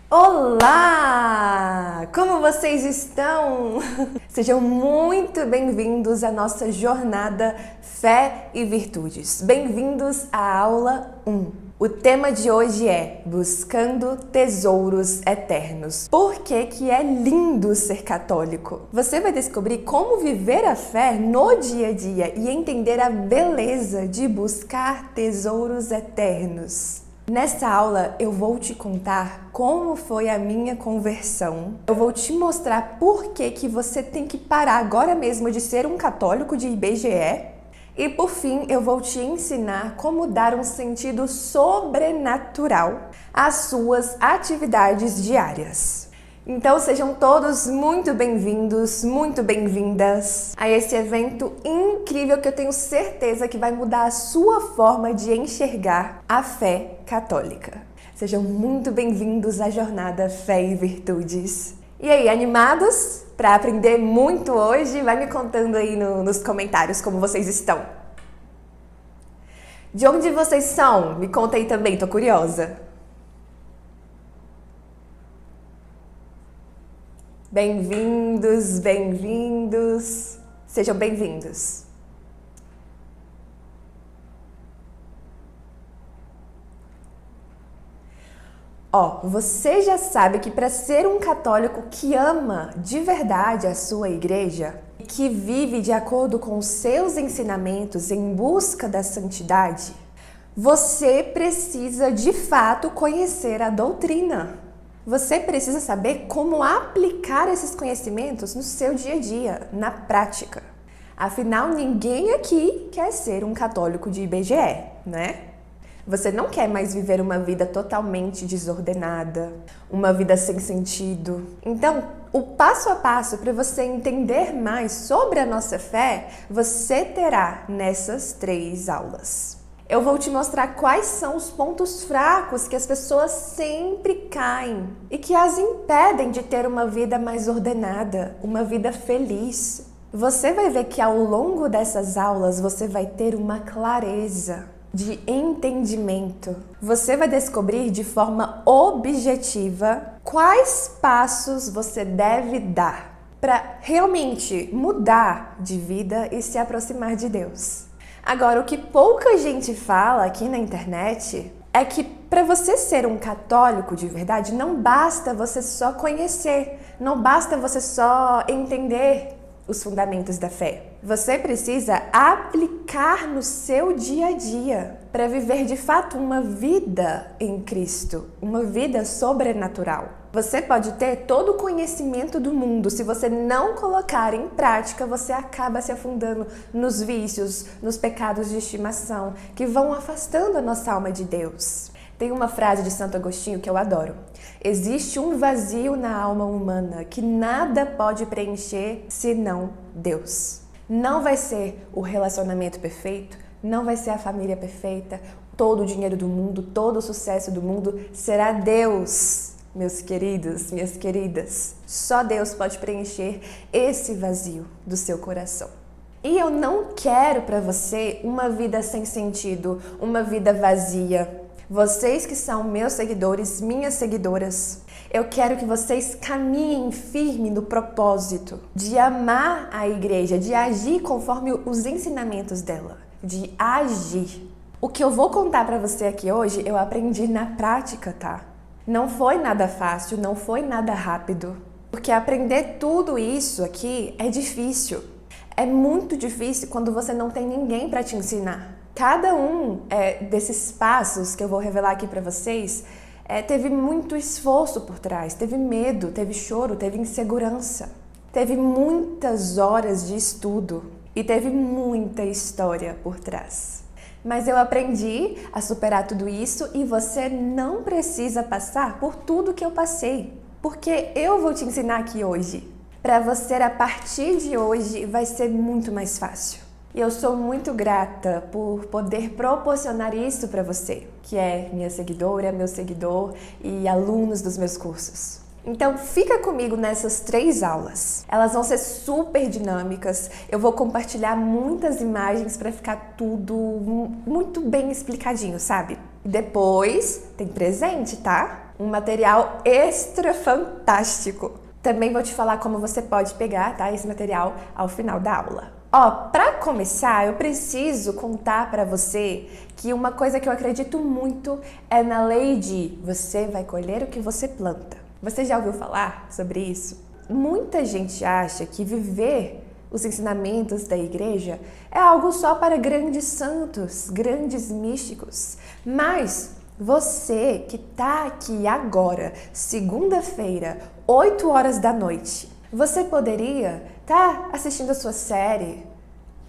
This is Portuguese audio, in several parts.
Olá! Como vocês estão? Sejam muito bem-vindos à nossa jornada Fé e Virtudes. Bem-vindos à aula 1. O tema de hoje é Buscando Tesouros Eternos. Por que é lindo ser católico? Você vai descobrir como viver a fé no dia a dia e entender a beleza de buscar tesouros eternos. Nessa aula eu vou te contar como foi a minha conversão. Eu vou te mostrar por que você tem que parar agora mesmo de ser um católico de IBGE. E por fim, eu vou te ensinar como dar um sentido sobrenatural às suas atividades diárias. Então sejam todos muito bem-vindos, muito bem-vindas a esse evento incrível que eu tenho certeza que vai mudar a sua forma de enxergar a fé católica. Sejam muito bem-vindos à jornada Fé e Virtudes. E aí, animados para aprender muito hoje? Vai me contando aí nos comentários como vocês estão. De onde vocês são? Me conta aí também, tô curiosa. Bem-vindos, bem-vindos. Sejam bem-vindos. Você já sabe que para ser um católico que ama de verdade a sua igreja e que vive de acordo com os seus ensinamentos em busca da santidade, você precisa de fato conhecer a doutrina. Você precisa saber como aplicar esses conhecimentos no seu dia a dia, na prática. Afinal, ninguém aqui quer ser um católico de IBGE, né? Você não quer mais viver uma vida totalmente desordenada, uma vida sem sentido. Então, o passo a passo para você entender mais sobre a nossa fé, você terá nessas 3 aulas. Eu vou te mostrar quais são os pontos fracos que as pessoas sempre caem e que as impedem de ter uma vida mais ordenada, uma vida feliz. Você vai ver que ao longo dessas aulas você vai ter uma clareza de entendimento. Você vai descobrir de forma objetiva quais passos você deve dar para realmente mudar de vida e se aproximar de Deus. Agora, o que pouca gente fala aqui na internet é que para você ser um católico de verdade, não basta você só conhecer, não basta você só entender os fundamentos da fé. Você precisa aplicar no seu dia a dia para viver de fato uma vida em Cristo, uma vida sobrenatural. Você pode ter todo o conhecimento do mundo, se você não colocar em prática, você acaba se afundando nos vícios, nos pecados de estimação, que vão afastando a nossa alma de Deus. Tem uma frase de Santo Agostinho que eu adoro. Existe um vazio na alma humana que nada pode preencher senão Deus. Não vai ser o relacionamento perfeito, não vai ser a família perfeita, todo o dinheiro do mundo, todo o sucesso do mundo, será Deus, meus queridos, minhas queridas. Só Deus pode preencher esse vazio do seu coração. E eu não quero para você uma vida sem sentido, uma vida vazia. Vocês que são meus seguidores, minhas seguidoras, eu quero que vocês caminhem firme no propósito de amar a igreja, de agir conforme os ensinamentos dela, de agir. O que eu vou contar para você aqui hoje, eu aprendi na prática, tá? Não foi nada fácil, não foi nada rápido, porque aprender tudo isso aqui é difícil. É muito difícil quando você não tem ninguém para te ensinar. Cada um desses passos que eu vou revelar aqui para vocês teve muito esforço por trás, teve medo, teve choro, teve insegurança, teve muitas horas de estudo e teve muita história por trás. Mas eu aprendi a superar tudo isso e você não precisa passar por tudo que eu passei, porque eu vou te ensinar aqui hoje. Para você, a partir de hoje, vai ser muito mais fácil. E eu sou muito grata por poder proporcionar isso para você, que é minha seguidora, meu seguidor e alunos dos meus cursos. Então fica comigo nessas 3 aulas. Elas vão ser super dinâmicas, eu vou compartilhar muitas imagens para ficar tudo muito bem explicadinho, sabe? Depois tem presente, tá? Um material extra fantástico. Também vou te falar como você pode pegar, tá, esse material ao final da aula. Ó, pra começar, eu preciso contar pra você que uma coisa que eu acredito muito é na lei de você vai colher o que você planta. Você já ouviu falar sobre isso? Muita gente acha que viver os ensinamentos da igreja é algo só para grandes santos, grandes místicos. Mas você que tá aqui agora, segunda-feira, 8 horas da noite, você poderia estar assistindo a sua série,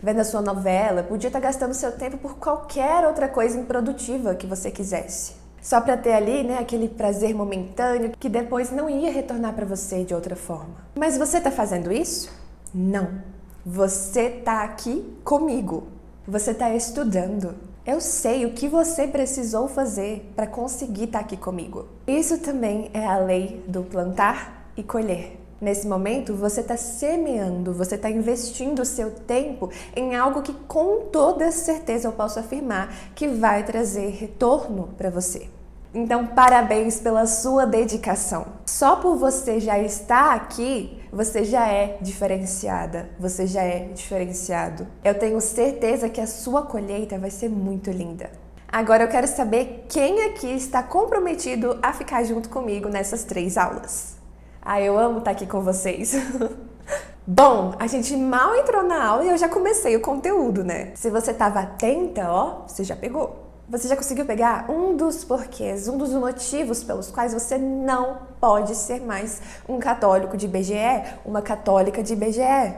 vendo a sua novela, podia estar gastando seu tempo por qualquer outra coisa improdutiva que você quisesse. Só para ter ali, né, aquele prazer momentâneo que depois não ia retornar para você de outra forma. Mas você tá fazendo isso? Não. Você tá aqui comigo. Você tá estudando. Eu sei o que você precisou fazer para conseguir estar aqui comigo. Isso também é a lei do plantar e colher. Nesse momento, você está semeando, você está investindo o seu tempo em algo que com toda certeza eu posso afirmar que vai trazer retorno para você. Então, parabéns pela sua dedicação. Só por você já estar aqui, você já é diferenciada, você já é diferenciado. Eu tenho certeza que a sua colheita vai ser muito linda. Agora eu quero saber quem aqui está comprometido a ficar junto comigo nessas 3 aulas. Eu amo estar aqui com vocês. Bom, a gente mal entrou na aula e eu já comecei o conteúdo, né? Se você estava atenta, ó, você já pegou. Você já conseguiu pegar um dos porquês, um dos motivos pelos quais você não pode ser mais um católico de IBGE, uma católica de IBGE.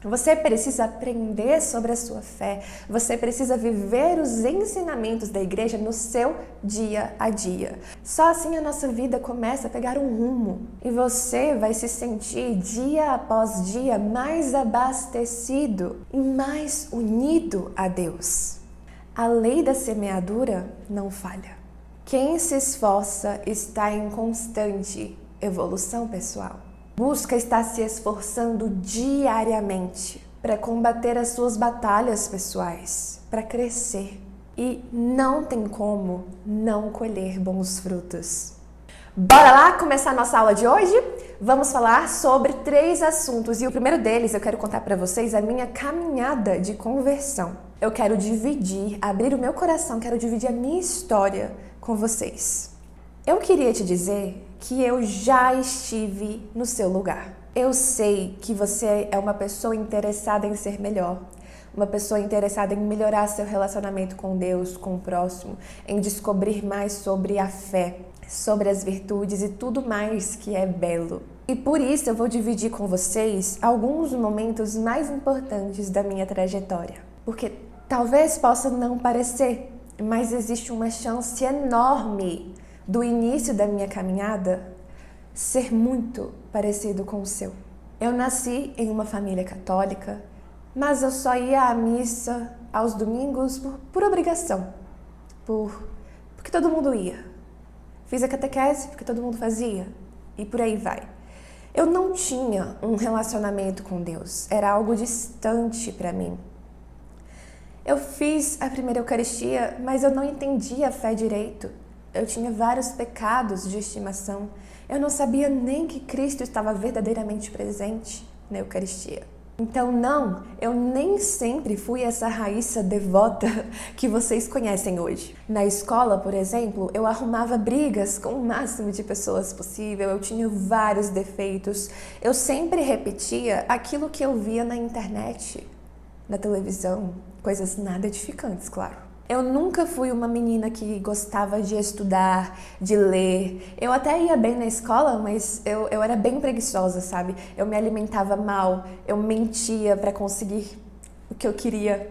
Você precisa aprender sobre a sua fé, você precisa viver os ensinamentos da igreja no seu dia a dia. Só assim a nossa vida começa a pegar um rumo e você vai se sentir dia após dia mais abastecido e mais unido a Deus. A lei da semeadura não falha. Quem se esforça está em constante evolução pessoal. Busca estar se esforçando diariamente para combater as suas batalhas pessoais, para crescer. E não tem como não colher bons frutos. Bora lá começar a nossa aula de hoje? Vamos falar sobre 3 assuntos e o primeiro deles eu quero contar para vocês a minha caminhada de conversão. Eu quero dividir, abrir o meu coração, quero dividir a minha história com vocês. Eu queria te dizer que eu já estive no seu lugar. Eu sei que você é uma pessoa interessada em ser melhor, uma pessoa interessada em melhorar seu relacionamento com Deus, com o próximo, em descobrir mais sobre a fé, sobre as virtudes e tudo mais que é belo. E por isso eu vou dividir com vocês alguns momentos mais importantes da minha trajetória. Porque talvez possa não parecer, mas existe uma chance enorme do início da minha caminhada ser muito parecido com o seu. Eu nasci em uma família católica, mas eu só ia à missa aos domingos por obrigação, porque todo mundo ia. Fiz a catequese porque todo mundo fazia e por aí vai. Eu não tinha um relacionamento com Deus, era algo distante para mim. Eu fiz a primeira Eucaristia, mas eu não entendia a fé direito. Eu tinha vários pecados de estimação. Eu não sabia nem que Cristo estava verdadeiramente presente na Eucaristia. Então não, eu nem sempre fui essa Raíssa devota que vocês conhecem hoje. Na escola, por exemplo, eu arrumava brigas com o máximo de pessoas possível, eu tinha vários defeitos. Eu sempre repetia aquilo que eu via na internet, na televisão, coisas nada edificantes, claro. Eu nunca fui uma menina que gostava de estudar, de ler. Eu até ia bem na escola, mas eu era bem preguiçosa, sabe? Eu me alimentava mal, eu mentia para conseguir o que eu queria.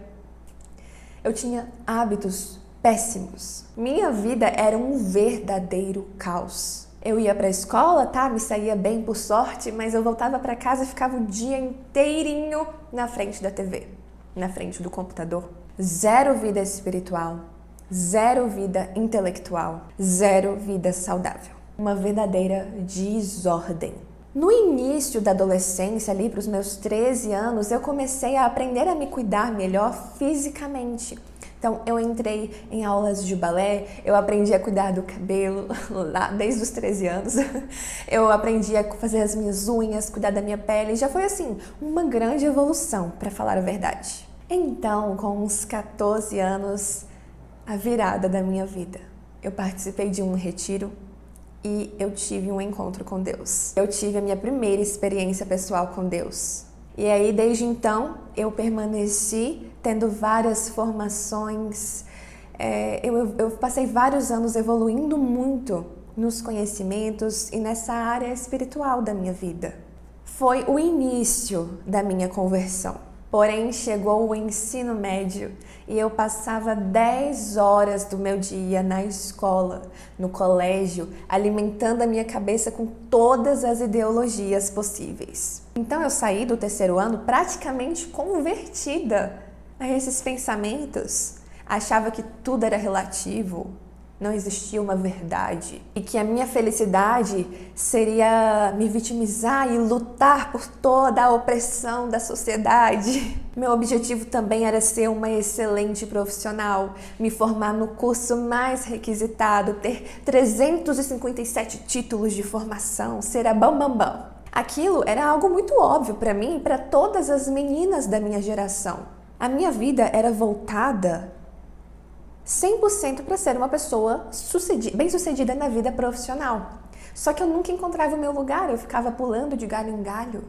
Eu tinha hábitos péssimos. Minha vida era um verdadeiro caos. Eu ia para a escola, tá? Me saía bem por sorte, mas eu voltava para casa e ficava o dia inteirinho na frente da TV, na frente do computador. Zero vida espiritual, zero vida intelectual, zero vida saudável. Uma verdadeira desordem. No início da adolescência, ali para os meus 13 anos, eu comecei a aprender a me cuidar melhor fisicamente. Então, eu entrei em aulas de balé, eu aprendi a cuidar do cabelo lá desde os 13 anos. Eu aprendi a fazer as minhas unhas, cuidar da minha pele. Já foi, assim, uma grande evolução, para falar a verdade. Então, com uns 14 anos, a virada da minha vida. Eu participei de um retiro e eu tive um encontro com Deus. Eu tive a minha primeira experiência pessoal com Deus. E aí, desde então, eu permaneci tendo várias formações. Eu passei vários anos evoluindo muito nos conhecimentos e nessa área espiritual da minha vida. Foi o início da minha conversão. Porém, chegou o ensino médio e eu passava 10 horas do meu dia na escola, no colégio, alimentando a minha cabeça com todas as ideologias possíveis. Então eu saí do terceiro ano praticamente convertida a esses pensamentos. Achava que tudo era relativo, não existia uma verdade e que a minha felicidade seria me vitimizar e lutar por toda a opressão da sociedade. Meu objetivo também era ser uma excelente profissional, me formar no curso mais requisitado, ter 357 títulos de formação, ser a bambambam. Aquilo era algo muito óbvio para mim e para todas as meninas da minha geração. A minha vida era voltada 100% para ser uma pessoa bem-sucedida na vida profissional. Só que eu nunca encontrava o meu lugar, eu ficava pulando de galho em galho.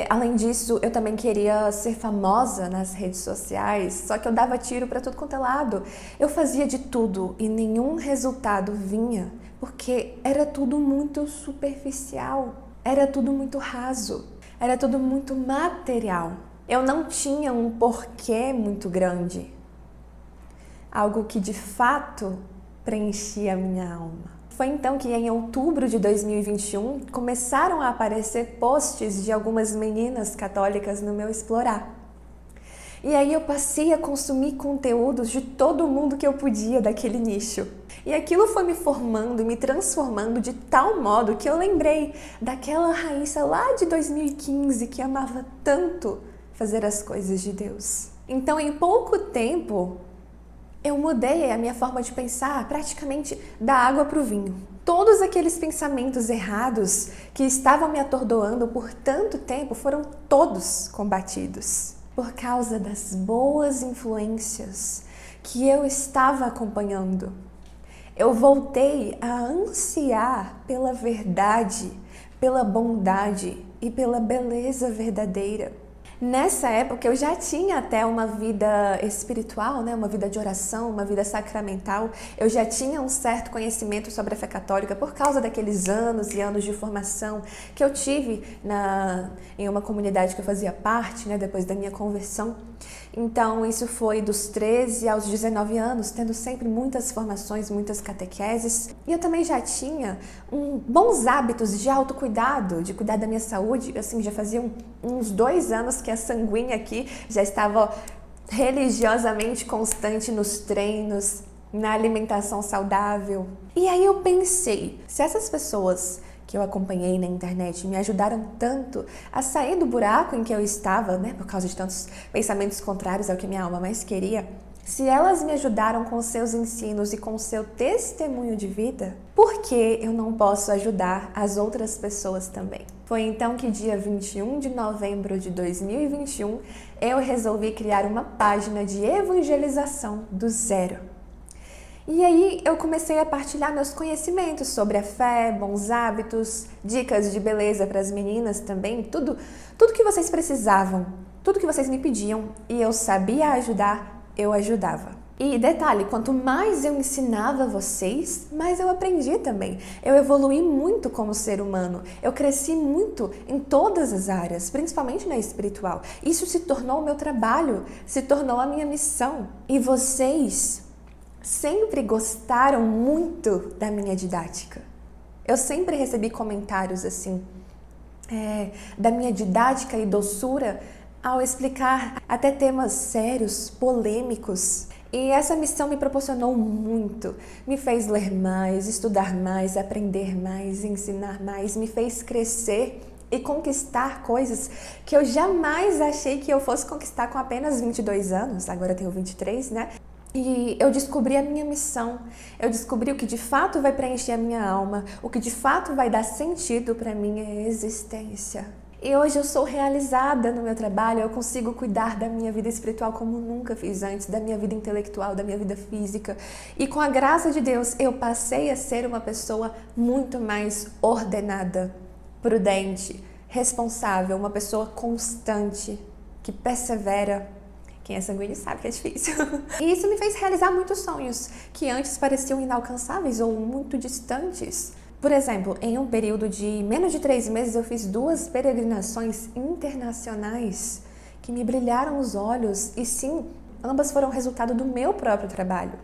Além disso, eu também queria ser famosa nas redes sociais, só que eu dava tiro para tudo quanto é lado. Eu fazia de tudo e nenhum resultado vinha, porque era tudo muito superficial, era tudo muito raso, era tudo muito material. Eu não tinha um porquê muito grande. Algo que de fato preenchia a minha alma. Foi então que em outubro de 2021 começaram a aparecer posts de algumas meninas católicas no meu Explorar. E aí eu passei a consumir conteúdos de todo mundo que eu podia daquele nicho. E aquilo foi me formando e me transformando de tal modo que eu lembrei daquela Raíssa lá de 2015 que amava tanto fazer as coisas de Deus. Então, em pouco tempo, eu mudei a minha forma de pensar praticamente da água para o vinho. Todos aqueles pensamentos errados que estavam me atordoando por tanto tempo foram todos combatidos por causa das boas influências que eu estava acompanhando. Eu voltei a ansiar pela verdade, pela bondade e pela beleza verdadeira. Nessa época eu já tinha até uma vida espiritual, uma vida de oração, uma vida sacramental. Eu já tinha um certo conhecimento sobre a fé católica por causa daqueles anos e anos de formação que eu tive em uma comunidade que eu fazia parte, depois da minha conversão. Então isso foi dos 13 aos 19 anos, tendo sempre muitas formações, muitas catequeses. E eu também já tinha bons hábitos de autocuidado, de cuidar da minha saúde. Assim, já fazia uns 2 anos que a sanguínea aqui já estava religiosamente constante nos treinos, na alimentação saudável. E aí eu pensei, se essas pessoas que eu acompanhei na internet me ajudaram tanto a sair do buraco em que eu estava, por causa de tantos pensamentos contrários ao que minha alma mais queria, se elas me ajudaram com seus ensinos e com seu testemunho de vida, por que eu não posso ajudar as outras pessoas também? Foi então que dia 21 de novembro de 2021, eu resolvi criar uma página de evangelização do zero. E aí eu comecei a partilhar meus conhecimentos sobre a fé, bons hábitos, dicas de beleza para as meninas também, tudo que vocês precisavam, tudo que vocês me pediam e eu sabia ajudar, eu ajudava. E detalhe, quanto mais eu ensinava vocês, mais eu aprendi também. Eu evolui muito como ser humano, eu cresci muito em todas as áreas, principalmente na espiritual. Isso se tornou o meu trabalho, se tornou a minha missão. E vocês sempre gostaram muito da minha didática. Eu sempre recebi comentários assim, da minha didática e doçura ao explicar até temas sérios, polêmicos. E essa missão me proporcionou muito, me fez ler mais, estudar mais, aprender mais, ensinar mais, me fez crescer e conquistar coisas que eu jamais achei que eu fosse conquistar com apenas 22 anos, agora eu tenho 23, né? E eu descobri a minha missão, eu descobri o que de fato vai preencher a minha alma, o que de fato vai dar sentido para a minha existência. E hoje eu sou realizada no meu trabalho, eu consigo cuidar da minha vida espiritual como nunca fiz antes, da minha vida intelectual, da minha vida física. E com a graça de Deus, eu passei a ser uma pessoa muito mais ordenada, prudente, responsável, uma pessoa constante, que persevera. Quem é sanguíneo sabe que é difícil. E isso me fez realizar muitos sonhos que antes pareciam inalcançáveis ou muito distantes. Por exemplo, em um período de menos de 3 meses, eu fiz 2 peregrinações internacionais que me brilharam os olhos e sim, ambas foram resultado do meu próprio trabalho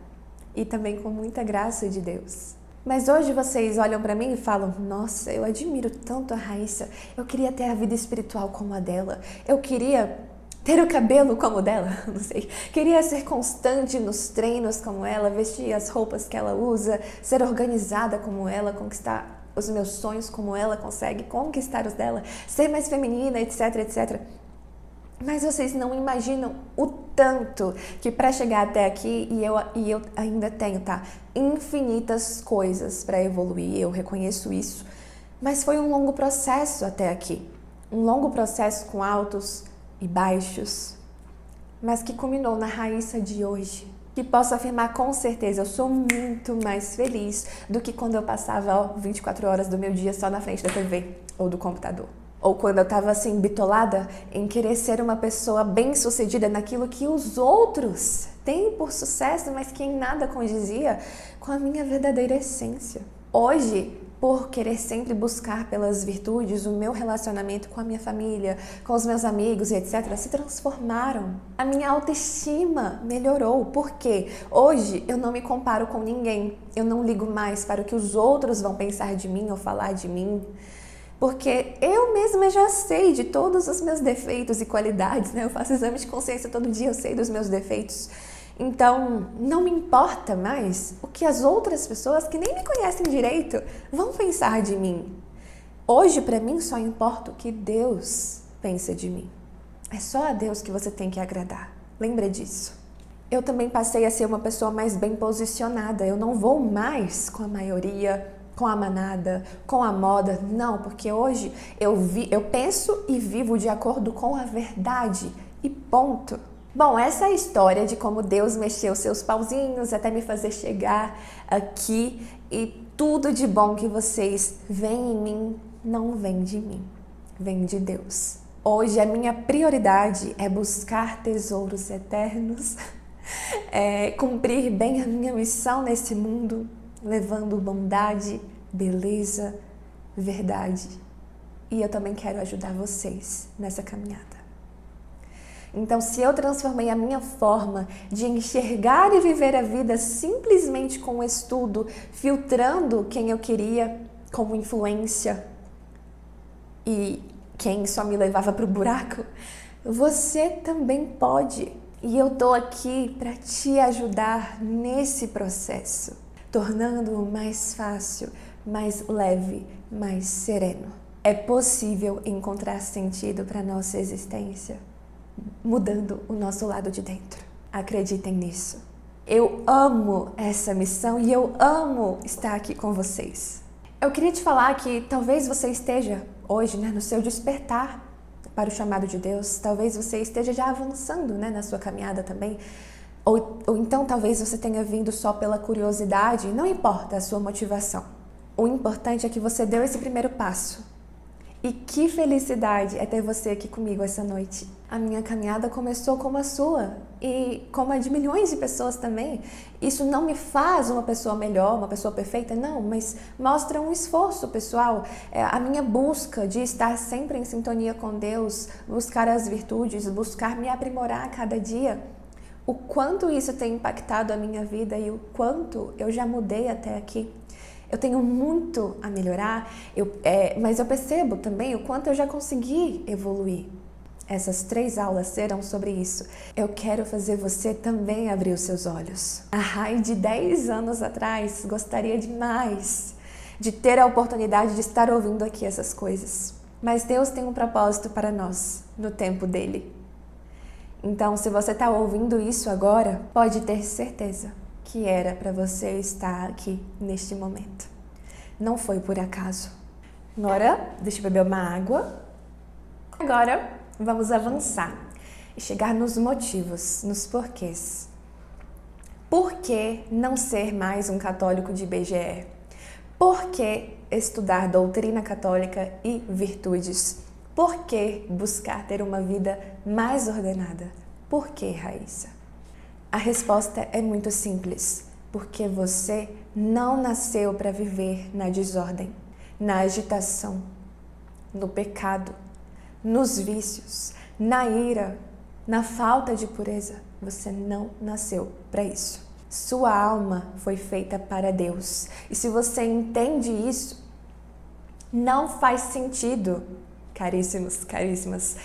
e também com muita graça de Deus. Mas hoje vocês olham para mim e falam, nossa, eu admiro tanto a Raíssa, eu queria ter a vida espiritual como a dela, eu queria ter o cabelo como o dela, não sei. Queria ser constante nos treinos como ela, vestir as roupas que ela usa, ser organizada como ela, conquistar os meus sonhos como ela consegue conquistar os dela, ser mais feminina, etc, etc. Mas vocês não imaginam o tanto que para chegar até aqui, e eu ainda tenho, tá? Infinitas coisas para evoluir, eu reconheço isso. Mas foi um longo processo até aqui. Um longo processo com altos e baixos, mas que culminou na Raíssa de hoje. Que posso afirmar com certeza, eu sou muito mais feliz do que quando eu passava 24 horas do meu dia só na frente da TV ou do computador. Ou quando eu estava assim, bitolada em querer ser uma pessoa bem-sucedida naquilo que os outros têm por sucesso, mas que em nada condizia com a minha verdadeira essência. Hoje, por querer sempre buscar pelas virtudes, o meu relacionamento com a minha família, com os meus amigos e etc. se transformaram. A minha autoestima melhorou, porque hoje eu não me comparo com ninguém. Eu não ligo mais para o que os outros vão pensar de mim ou falar de mim. Porque eu mesma já sei de todos os meus defeitos e qualidades, né? Eu faço exame de consciência todo dia, eu sei dos meus defeitos. Então, não me importa mais o que as outras pessoas que nem me conhecem direito vão pensar de mim. Hoje, para mim, só importa o que Deus pensa de mim. É só a Deus que você tem que agradar. Lembra disso. Eu também passei a ser uma pessoa mais bem posicionada. Eu não vou mais com a maioria, com a manada, com a moda. Não, porque hoje eu penso e vivo de acordo com a verdade. E ponto. Bom, essa é a história de como Deus mexeu seus pauzinhos até me fazer chegar aqui, e tudo de bom que vocês veem em mim não vem de mim, vem de Deus. Hoje a minha prioridade é buscar tesouros eternos, cumprir bem a minha missão nesse mundo, levando bondade, beleza, verdade. E eu também quero ajudar vocês nessa caminhada. Então, se eu transformei a minha forma de enxergar e viver a vida simplesmente com o estudo, filtrando quem eu queria como influência e quem só me levava para o buraco, você também pode. E eu tô aqui para te ajudar nesse processo, tornando-o mais fácil, mais leve, mais sereno. É possível encontrar sentido para nossa existência mudando o nosso lado de dentro. Acreditem nisso. Eu amo essa missão e eu amo estar aqui com vocês. Eu queria te falar que talvez você esteja hoje, no seu despertar para o chamado de Deus. Talvez você esteja já avançando, na sua caminhada também. Ou então talvez você tenha vindo só pela curiosidade. Não importa a sua motivação. O importante é que você deu esse primeiro passo. E que felicidade é ter você aqui comigo essa noite. A minha caminhada começou como a sua e como a de milhões de pessoas também. Isso não me faz uma pessoa melhor, uma pessoa perfeita, não, mas mostra um esforço pessoal. A minha busca de estar sempre em sintonia com Deus, buscar as virtudes, buscar me aprimorar a cada dia. O quanto isso tem impactado a minha vida e o quanto eu já mudei até aqui. Eu tenho muito a melhorar, mas eu percebo também o quanto eu já consegui evoluir. Essas 3 aulas serão sobre isso. Eu quero fazer você também abrir os seus olhos. A Rai de 10 anos atrás gostaria demais de ter a oportunidade de estar ouvindo aqui essas coisas. Mas Deus tem um propósito para nós no tempo dele. Então, se você está ouvindo isso agora, pode ter certeza que era para você estar aqui neste momento. Não foi por acaso. Agora, deixa eu beber uma água. Agora, vamos avançar e chegar nos motivos, nos porquês. Por que não ser mais um católico de IBGE? Por que estudar doutrina católica e virtudes? Por que buscar ter uma vida mais ordenada? Por que, Raíssa? A resposta é muito simples. Porque você não nasceu para viver na desordem, na agitação, no pecado, nos vícios, na ira, na falta de pureza. Você não nasceu para isso. Sua alma foi feita para Deus. E se você entende isso, não faz sentido, caríssimos, caríssimas,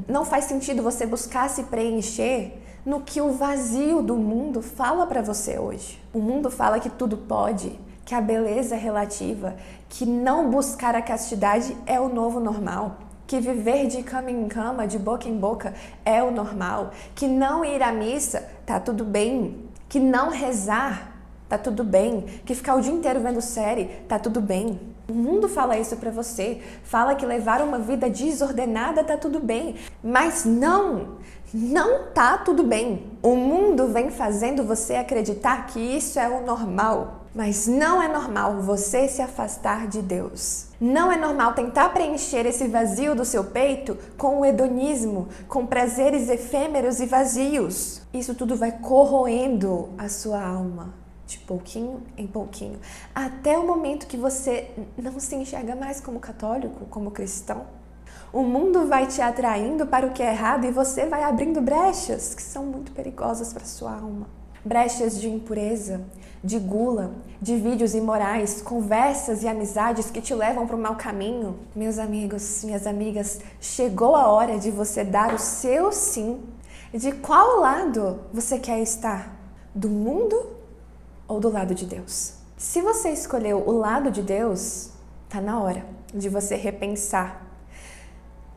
não faz sentido você buscar se preencher no que o vazio do mundo fala para você hoje. O mundo fala que tudo pode, que a beleza é relativa, que não buscar a castidade é o novo normal, que viver de cama em cama, de boca em boca é o normal, que não ir à missa tá tudo bem, que não rezar tá tudo bem, que ficar o dia inteiro vendo série tá tudo bem. O mundo fala isso pra você, fala que levar uma vida desordenada tá tudo bem, mas não tá tudo bem. O mundo vem fazendo você acreditar que isso é o normal, mas não é normal você se afastar de Deus. Não é normal tentar preencher esse vazio do seu peito com o hedonismo, com prazeres efêmeros e vazios. Isso tudo vai corroendo a sua alma. De pouquinho em pouquinho, até o momento que você não se enxerga mais como católico, como cristão. O mundo vai te atraindo para o que é errado e você vai abrindo brechas que são muito perigosas para a sua alma. Brechas de impureza, de gula, de vídeos imorais, conversas e amizades que te levam para o mau caminho. Meus amigos, minhas amigas, chegou a hora de você dar o seu sim. De qual lado você quer estar? Do mundo ou do lado de Deus? Se você escolheu o lado de Deus, tá na hora de você repensar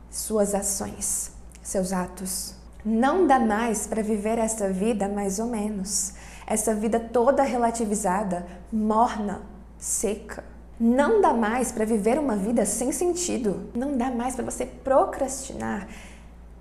suas ações, seus atos. Não dá mais para viver essa vida mais ou menos, essa vida toda relativizada, morna, seca. Não dá mais para viver uma vida sem sentido. Não dá mais para você procrastinar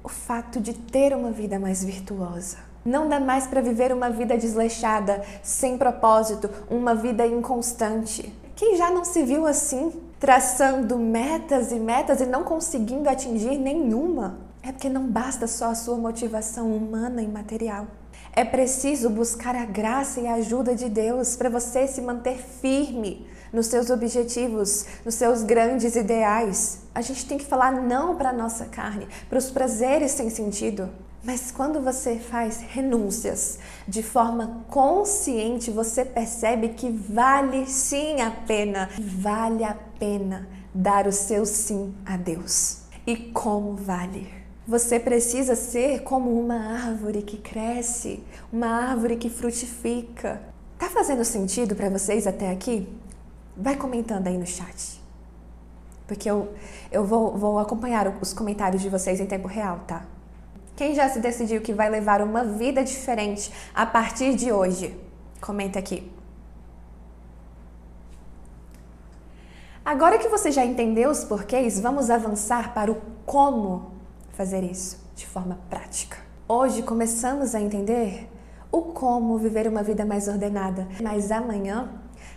o fato de ter uma vida mais virtuosa. Não dá mais para viver uma vida desleixada, sem propósito, uma vida inconstante. Quem já não se viu assim, traçando metas e metas e não conseguindo atingir nenhuma? É porque não basta só a sua motivação humana e material. É preciso buscar a graça e a ajuda de Deus para você se manter firme nos seus objetivos, nos seus grandes ideais. A gente tem que falar não para a nossa carne, para os prazeres sem sentido. Mas quando você faz renúncias de forma consciente, você percebe que vale sim a pena, vale a pena dar o seu sim a Deus. E como vale? Você precisa ser como uma árvore que cresce, uma árvore que frutifica. Tá fazendo sentido para vocês até aqui? Vai comentando aí no chat. Porque eu vou acompanhar os comentários de vocês em tempo real, tá? Quem já se decidiu que vai levar uma vida diferente a partir de hoje? Comenta aqui. Agora que você já entendeu os porquês, vamos avançar para o como fazer isso de forma prática. Hoje começamos a entender o como viver uma vida mais ordenada, mas amanhã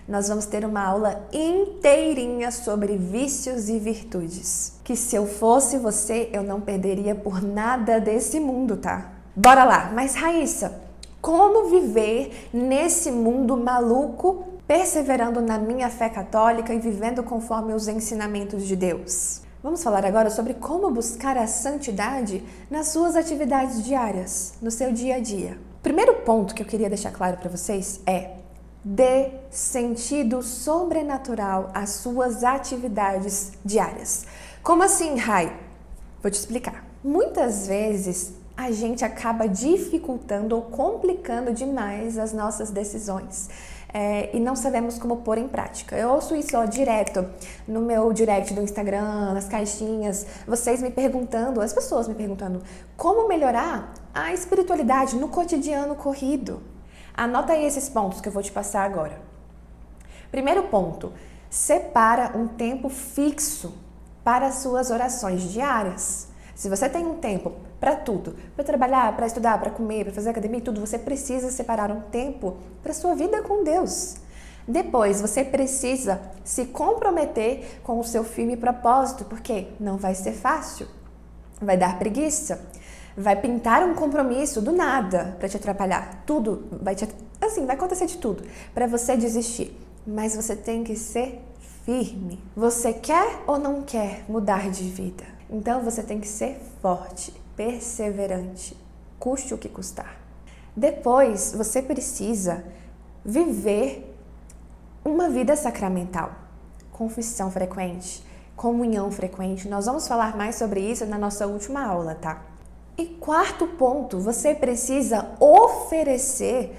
nós vamos ter uma aula inteirinha sobre vícios e virtudes. Que se eu fosse você, eu não perderia por nada desse mundo, tá? Bora lá! Mas Raíssa, como viver nesse mundo maluco, perseverando na minha fé católica e vivendo conforme os ensinamentos de Deus? Vamos falar agora sobre como buscar a santidade nas suas atividades diárias, no seu dia a dia. O primeiro ponto que eu queria deixar claro para vocês é: dê sentido sobrenatural às suas atividades diárias. Como assim, Rai? Vou te explicar. Muitas vezes a gente acaba dificultando ou complicando demais as nossas decisões. e não sabemos como pôr em prática. Eu ouço isso direto no meu direct do Instagram, nas caixinhas, vocês me perguntando, as pessoas me perguntando como melhorar a espiritualidade no cotidiano corrido. Anota aí esses pontos que eu vou te passar agora. Primeiro ponto, separa um tempo fixo para as suas orações diárias. Se você tem um tempo para tudo, para trabalhar, para estudar, para comer, para fazer academia e tudo, você precisa separar um tempo para a sua vida com Deus. Depois, você precisa se comprometer com o seu firme propósito, porque não vai ser fácil, vai dar preguiça, vai pintar um compromisso do nada para te atrapalhar. Tudo vai acontecer de tudo para você desistir. Mas você tem que ser firme. Você quer ou não quer mudar de vida? Então você tem que ser forte, perseverante, custe o que custar. Depois você precisa viver uma vida sacramental, confissão frequente, comunhão frequente. Nós vamos falar mais sobre isso na nossa última aula, tá? E quarto ponto, você precisa oferecer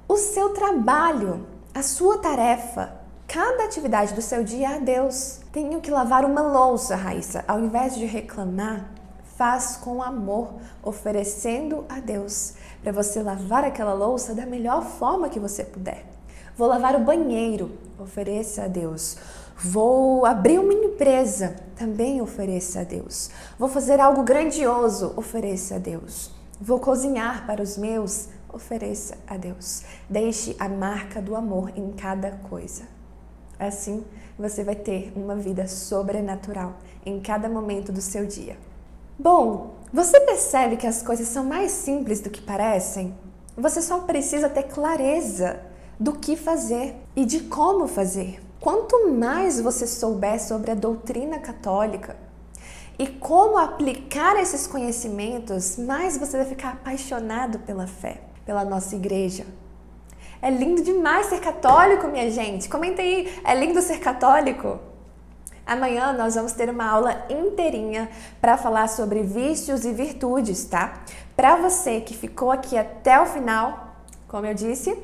o seu trabalho, a sua tarefa, cada atividade do seu dia a Deus. Tenho que lavar uma louça, Raíssa. Ao invés de reclamar, faz com amor, oferecendo a Deus, para você lavar aquela louça da melhor forma que você puder. Vou lavar o banheiro, ofereça a Deus. Vou abrir uma empresa, também ofereça a Deus. Vou fazer algo grandioso, ofereça a Deus. Vou cozinhar para os meus, ofereça a Deus. Deixe a marca do amor em cada coisa. Assim, você vai ter uma vida sobrenatural em cada momento do seu dia. Bom, você percebe que as coisas são mais simples do que parecem? Você só precisa ter clareza do que fazer e de como fazer. Quanto mais você souber sobre a doutrina católica e como aplicar esses conhecimentos, mais você vai ficar apaixonado pela fé, pela nossa igreja. É lindo demais ser católico, minha gente. Comenta aí, é lindo ser católico? Amanhã nós vamos ter uma aula inteirinha para falar sobre vícios e virtudes, tá? Para você que ficou aqui até o final, como eu disse,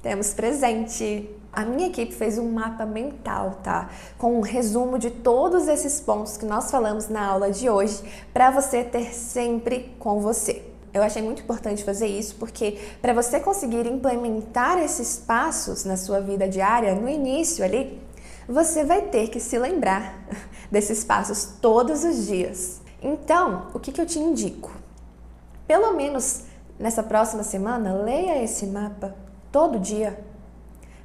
temos presente. A minha equipe fez um mapa mental, tá? Com um resumo de todos esses pontos que nós falamos na aula de hoje, para você ter sempre com você. Eu achei muito importante fazer isso porque para você conseguir implementar esses passos na sua vida diária, no início ali, você vai ter que se lembrar desses passos todos os dias. Então, o que eu te indico? Pelo menos nessa próxima semana, leia esse mapa todo dia,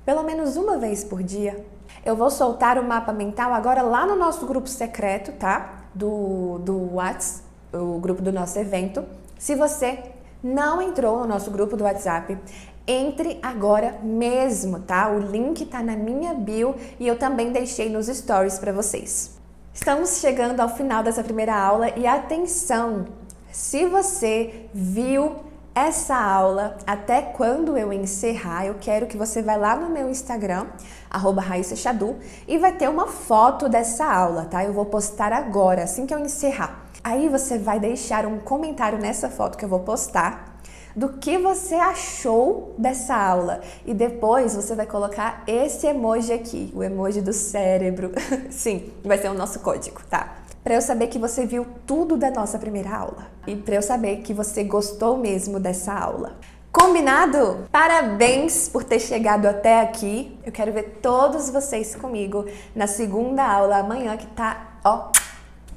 pelo menos uma vez por dia. Eu vou soltar o mapa mental agora lá no nosso grupo secreto, tá? Do WhatsApp, o grupo do nosso evento. Se você não entrou no nosso grupo do WhatsApp, entre agora mesmo, tá? O link tá na minha bio e eu também deixei nos stories para vocês. Estamos chegando ao final dessa primeira aula e atenção! Se você viu essa aula até quando eu encerrar, eu quero que você vá lá no meu Instagram, @RaissaChadu, e vai ter uma foto dessa aula, tá? Eu vou postar agora, assim que eu encerrar. Aí você vai deixar um comentário nessa foto que eu vou postar do que você achou dessa aula. E depois você vai colocar esse emoji aqui, o emoji do cérebro. Sim, vai ser o nosso código, tá? Para eu saber que você viu tudo da nossa primeira aula. E para eu saber que você gostou mesmo dessa aula. Combinado? Parabéns por ter chegado até aqui. Eu quero ver todos vocês comigo na segunda aula amanhã, que tá,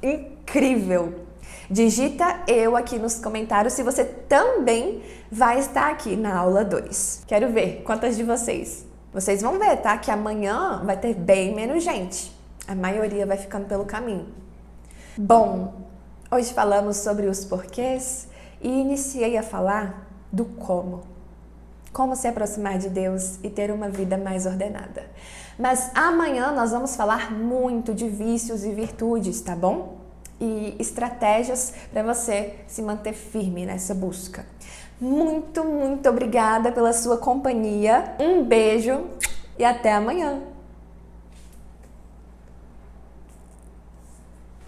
incrível! Digita eu aqui nos comentários se você também vai estar aqui na aula 2. Quero ver quantas de vocês. Vocês vão ver, tá? Que amanhã vai ter bem menos gente. A maioria vai ficando pelo caminho. Bom, hoje falamos sobre os porquês e iniciei a falar do como. Como se aproximar de Deus e ter uma vida mais ordenada. Mas amanhã nós vamos falar muito de vícios e virtudes, tá bom? E estratégias para você se manter firme nessa busca. Muito, muito obrigada pela sua companhia. Um beijo e até amanhã!